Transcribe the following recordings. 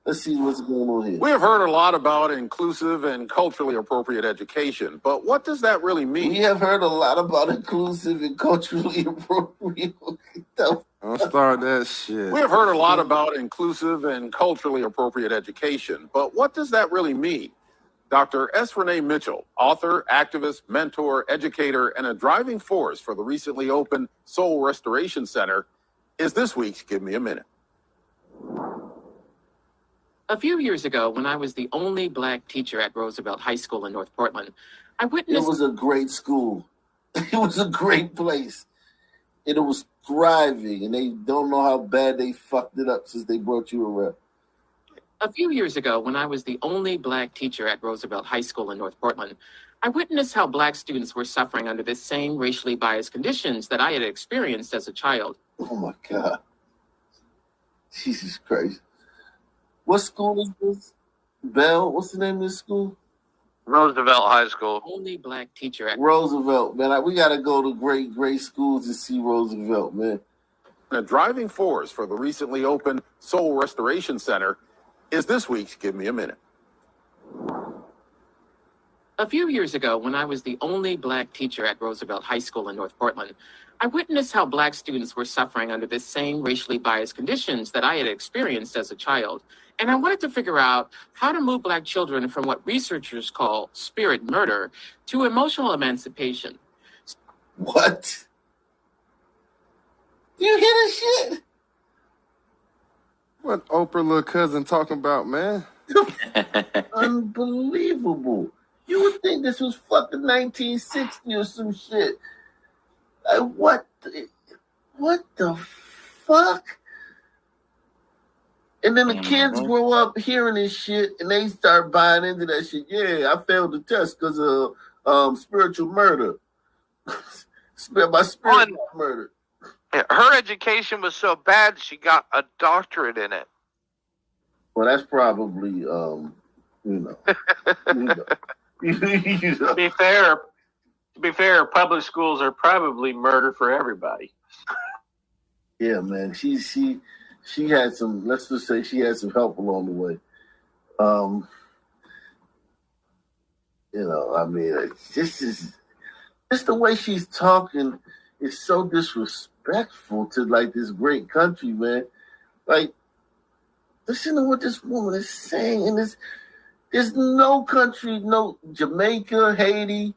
Let's see what's going on here. We have heard a lot about inclusive and culturally appropriate education, but what does that really mean? We have heard a lot about inclusive and culturally appropriate. Don't start that shit. We have heard a lot about inclusive and culturally appropriate education, but what does that really mean? Dr. S. Renee Mitchell, author, activist, mentor, educator, and a driving force for the recently opened Soul Restoration Center, is this week's Give Me a Minute. A few years ago, when I was the only Black teacher at Roosevelt High School in North Portland, I witnessed... It was a great school. It was a great place. And it was thriving, and they don't know how bad they fucked it up since they brought you around. A few years ago, when I was the only Black teacher at Roosevelt High School in North Portland, I witnessed how Black students were suffering under the same racially biased conditions that I had experienced as a child. Oh my God. Jesus Christ. What school is this? Bell? What's the name of this school? Roosevelt High School. Only Black teacher at Roosevelt, man. We got to go to great schools and see Roosevelt, man. A driving force for the recently opened Soul Restoration Center is this week's Give Me a Minute. A few years ago, when I was the only Black teacher at Roosevelt High School in North Portland, I witnessed how Black students were suffering under the same racially biased conditions that I had experienced as a child. And I wanted to figure out how to move Black children from what researchers call spirit murder to emotional emancipation. What? Do you hear this shit? What Oprah little cousin talking about, man? Unbelievable. You would think this was fucking 1960 or some shit. Like, what the fuck? And then the kids grow up hearing this shit and they start buying into that shit. Yeah, I failed the test because of spiritual murder. By spiritual murder. Her education was so bad she got a doctorate in it. Well, that's probably you know. To be fair, public schools are probably murder for everybody. Yeah, man. She had some. Let's just say she had some help along the way. You know, I mean, just the way she's talking is so disrespectful to like this great country, man. Like, listen to what this woman is saying, and there's no country, no Jamaica, Haiti,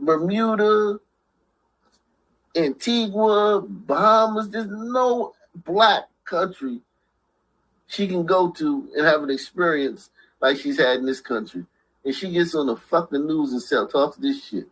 Bermuda, Antigua, Bahamas. There's no Black country she can go to and have an experience like she's had in this country. And she gets on the fucking news and talks this shit.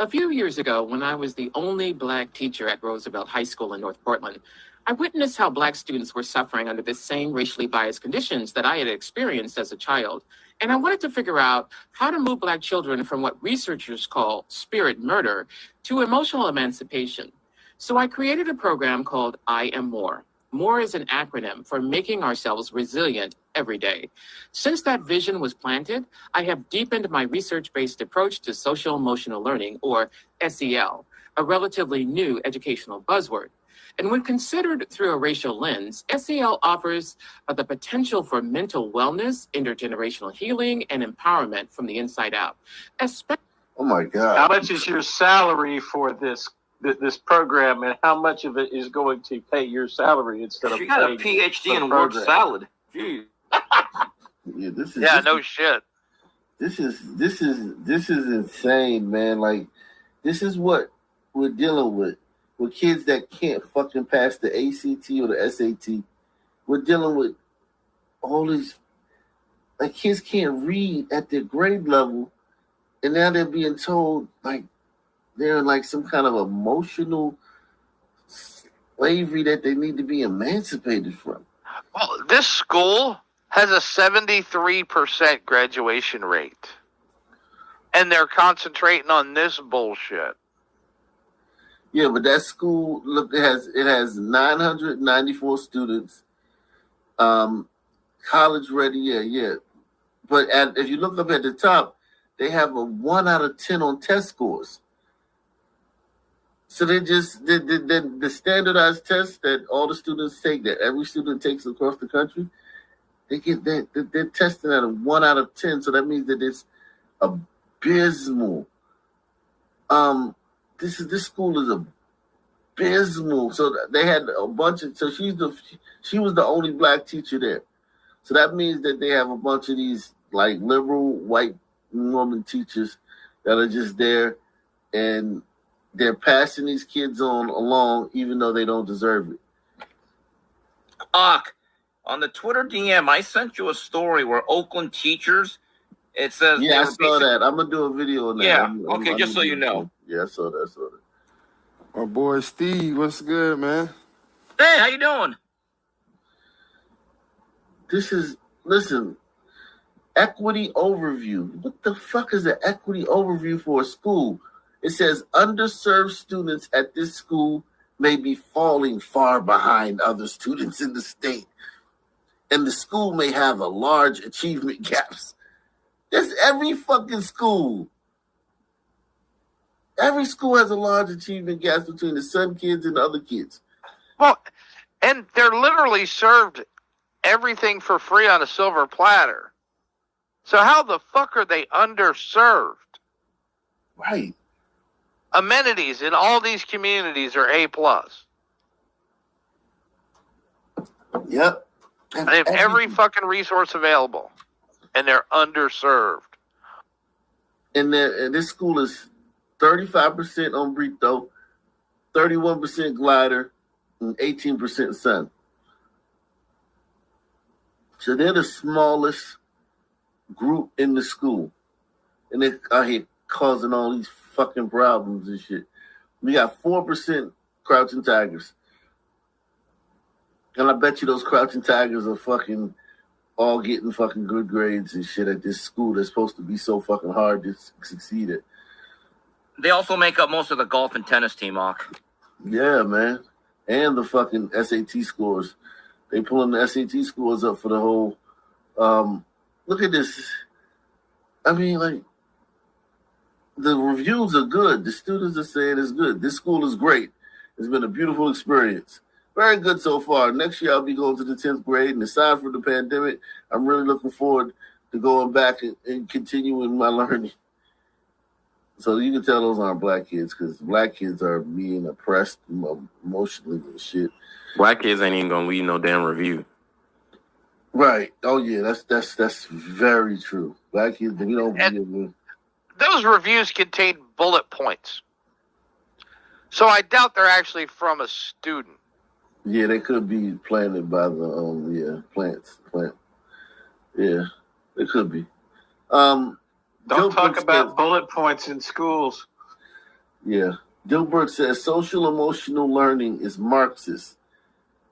A few years ago, when I was the only Black teacher at Roosevelt High School in North Portland, I witnessed how Black students were suffering under the same racially biased conditions that I had experienced as a child. And I wanted to figure out how to move Black children from what researchers call spirit murder to emotional emancipation. So I created a program called I Am More. MORE is an acronym for making ourselves resilient every day. Since that vision was planted, I have deepened my research-based approach to social emotional learning, or SEL, a relatively new educational buzzword. And when considered through a racial lens, SEL offers the potential for mental wellness, intergenerational healing, and empowerment from the inside out. Oh my God. How much is your salary for this program, and how much of it is going to pay your salary instead of? You got a PhD in word salad. Jeez. Yeah, no shit. This is insane, man. Like, this is what we're dealing with kids that can't fucking pass the ACT or the SAT. We're dealing with all these, like, kids can't read at their grade level, and now they're being told like they're in like some kind of emotional slavery that they need to be emancipated from. Well, this school has a 73% graduation rate. And they're concentrating on this bullshit. Yeah, but that school, look, it has 994 students. College ready, yeah. But if you look up at the top, they have a 1 out of 10 on test scores. So they just the standardized test that all the students take, that every student takes across the country, they get that they're testing at a 1 out of 10. So that means that it's abysmal. This school is abysmal. So they had a bunch of. So she was the only black teacher there. So that means that they have a bunch of these like liberal white woman teachers that are just there, and they're passing these kids along even though they don't deserve it. On the Twitter DM, I sent you a story where Oakland teachers, it says... Yeah, I saw that. I'm going to do a video on that. Yeah, okay, just so you know. Yeah, I saw that. My boy Steve, what's good, man? Hey, how you doing? Listen, equity overview. What the fuck is an equity overview for a school? It says underserved students at this school may be falling far behind other students in the state, and the school may have a large achievement gaps. That's every fucking school. Every school has a large achievement gaps between the Sun kids and the other kids. Well, and they're literally served everything for free on a silver platter. So how the fuck are they underserved? Right. Amenities in all these communities are A+. Yep. They have every fucking resource available, and they're underserved. And this school is 35% on Brito, 31% glider, and 18% sun. So they're the smallest group in the school. And they're out here causing all these fucking problems and shit. We got 4% Crouching Tigers. And I bet you those Crouching Tigers are fucking all getting fucking good grades and shit at this school that's supposed to be so fucking hard to succeed at. They also make up most of the golf and tennis team, Hawk. Yeah, man. And the fucking SAT scores. They pulling the SAT scores up for the whole... look at this. I mean, like, the reviews are good. The students are saying it's good. This school is great. It's been a beautiful experience. Very good so far. Next year, I'll be going to the 10th grade. And aside from the pandemic, I'm really looking forward to going back and continuing my learning. So you can tell those aren't black kids, because black kids are being oppressed emotionally and shit. Black kids ain't even gonna leave no damn review. Right. Oh yeah, that's very true. Black kids, we don't believe. Those reviews contain bullet points. So I doubt they're actually from a student. Yeah, they could be planted by the plants. Yeah, they could be. Don't talk about bullet points in schools. Yeah. Dilbert says social emotional learning is Marxist,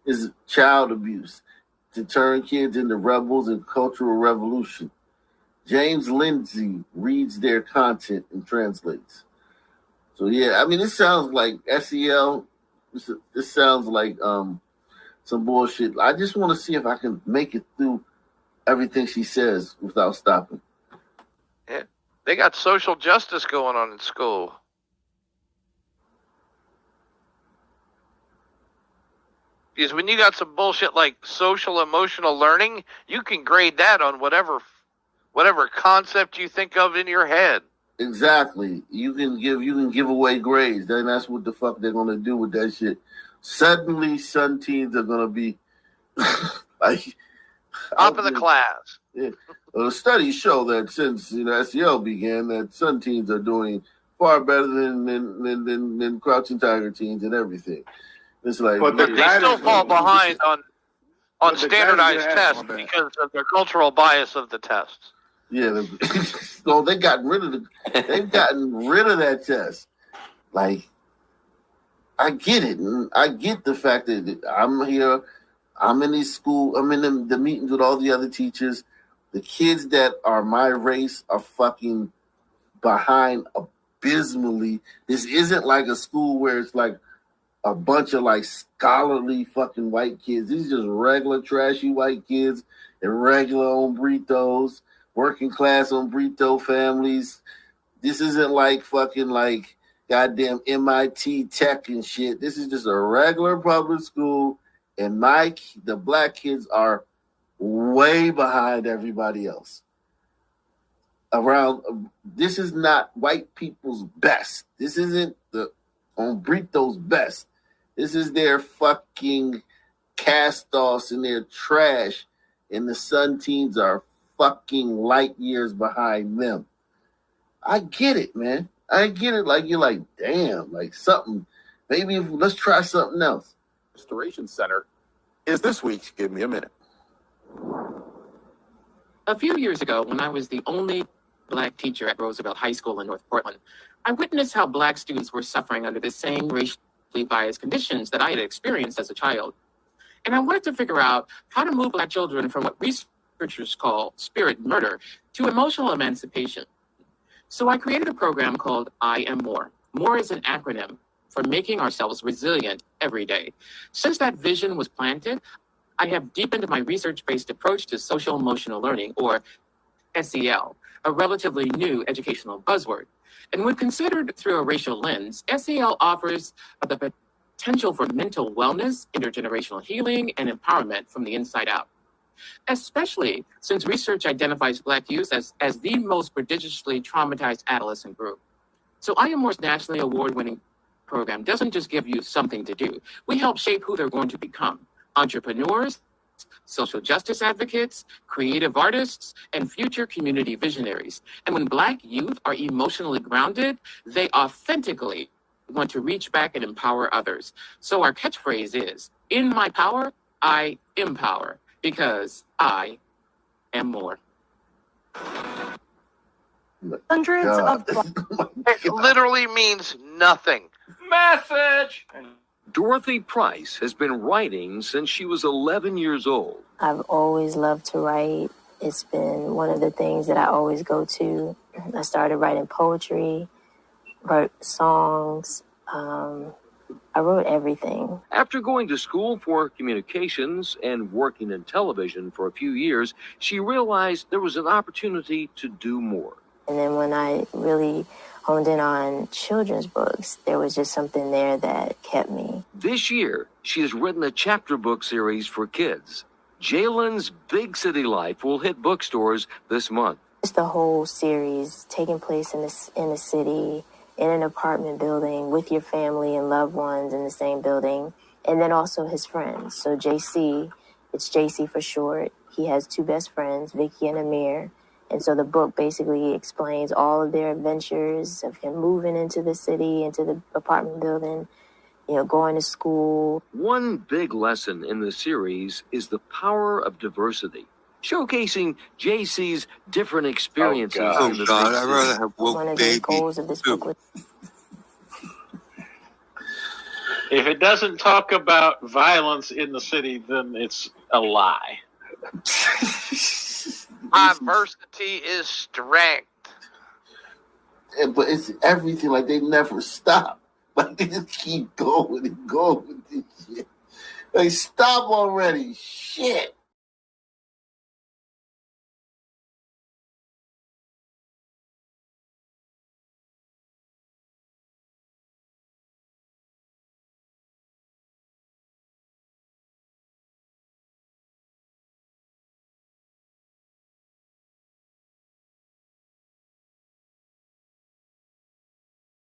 is child abuse to turn kids into rebels and cultural revolution. James Lindsay reads their content and translates. So yeah, I mean, it sounds like SEL. This sounds like some bullshit. I just want to see if I can make it through everything she says without stopping. Yeah, they got social justice going on in school. Because when you got some bullshit like social emotional learning, you can grade that on whatever concept you think of in your head. Exactly. You can give away grades. Then that's what the fuck they're gonna do with that shit. Suddenly, Sun teens are gonna be like top of the class. Yeah. Studies show that since SEL began, that Sun teens are doing far better than Crouching Tiger teens and everything. It's like, but they still fall behind on standardized tests because of their cultural bias of the tests. Yeah, so they've gotten rid of that test. Like, I get it. I get the fact that I'm here. I'm in these school. I'm in the meetings with all the other teachers. The kids that are my race are fucking behind abysmally. This isn't like a school where it's like a bunch of like scholarly fucking white kids. These are just regular trashy white kids and regular hombritos, working class hombrito families. This isn't like fucking like goddamn MIT Tech and shit. This is just a regular public school, and the black kids are way behind everybody else. This is not white people's best. This isn't the Hombrito's best. This is their fucking cast-offs and their trash, and the Sun teens are fucking light years behind them. I get it, man. I get it. Like, you're like, damn, like something. Maybe let's try something else. Restoration Center is this week's Give Me a Minute. A few years ago, when I was the only black teacher at Roosevelt High School in North Portland, I witnessed how black students were suffering under the same racially biased conditions that I had experienced as a child. And I wanted to figure out how to move black children from what researchers call spirit murder to emotional emancipation. So I created a program called I Am More. More is an acronym for making ourselves resilient every day. Since that vision was planted, I have deepened my research-based approach to social emotional learning, or SEL, a relatively new educational buzzword. And when considered through a racial lens, SEL offers the potential for mental wellness, intergenerational healing, and empowerment from the inside out. Especially since research identifies Black youth as the most prodigiously traumatized adolescent group. So I Am More's nationally award-winning program doesn't just give you something to do. We help shape who they're going to become: entrepreneurs, social justice advocates, creative artists, and future community visionaries. And when Black youth are emotionally grounded, they authentically want to reach back and empower others. So our catchphrase is, in my power, I empower, because I am more. Hundreds of It literally means nothing. Message. Dorothy Price has been writing since she was 11 years old. I've always loved to write. It's been one of the things that I always go to. I started writing poetry, wrote songs. I wrote everything. After going to school for communications and working in television for a few years, she realized there was an opportunity to do more. And then when I really honed in on children's books, there was just something there that kept me. This year, she has written a chapter book series for kids. Jalen's Big City Life will hit bookstores this month. It's the whole series taking place in the city, in an apartment building, with your family and loved ones in the same building, and then also his friends. So JC, it's JC for short. He has two best friends, Vicky and Amir. And so the book basically explains all of their adventures of him moving into the city, into the apartment building, going to school. One big lesson in the series is the power of diversity, showcasing JC's different experiences. In the God, big I'd rather city. have One woke of the baby. goals of this book was If it doesn't talk about violence in the city, then it's a lie. Diversity is strength. But it's everything. Like, they never stop. Like, they just keep going and going with this shit. Like, stop already. Shit.